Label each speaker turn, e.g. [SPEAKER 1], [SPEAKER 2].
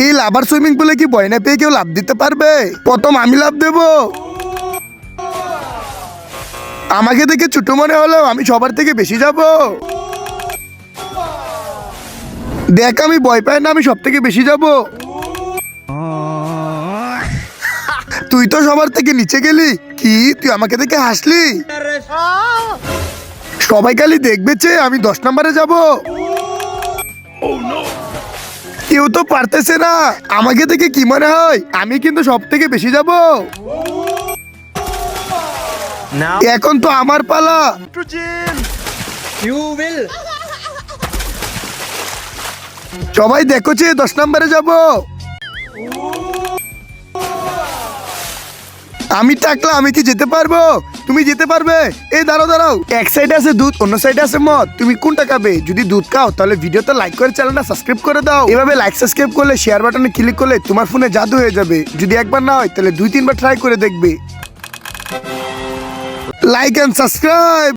[SPEAKER 1] এই লাভার সুইমিং পুলে কি ভয় না পেয়ে কেউ লাভ দিতে পারবে? প্রথম আমি লাভ দেব। আমাকে দেখে ছোট মনে হলেও আমি সবার থেকে বেশি যাব। দেখ আমি ভয় পাই না, আমি সব থেকে বেশি যাব। তুই তো সবার থেকে নিচে গেলি। কি তুই আমাকে দেখে হাসলি? সবাই খালি দেখবে চেয়ে আমি 10 নম্বরে যাব। কেউ তো পারতেছে না। আমাকে দেখে কি মনে হয় আমি কিন্তু সব থেকে বেশি যাব।
[SPEAKER 2] Now
[SPEAKER 1] এখন তো আমার পালা।
[SPEAKER 2] to gym. You will.
[SPEAKER 1] সবাই দেখো চেয়ে 10 নম্বরে যাব। আমি টাকলা, আমি কি যেতে পারবো? তুমি যেতে পারবে? এই দাঁড়াও দাঁড়াও, এক সাইডে আছে দুধ, অন্য সাইডে আছে মদ, তুমি কোনটা খাবে? যদি দুধ খাও তাহলে ভিডিওতে লাইক করে চ্যানেলটা সাবস্ক্রাইব করে দাও। এভাবে লাইক সাবস্ক্রাইব করলে শেয়ার বাটনে ক্লিক করলে তোমার ফোনে জাদু হয়ে যাবে। যদি একবার না হয় তাহলে 2-3 বার ট্রাই করে দেখবে। Like and subscribe.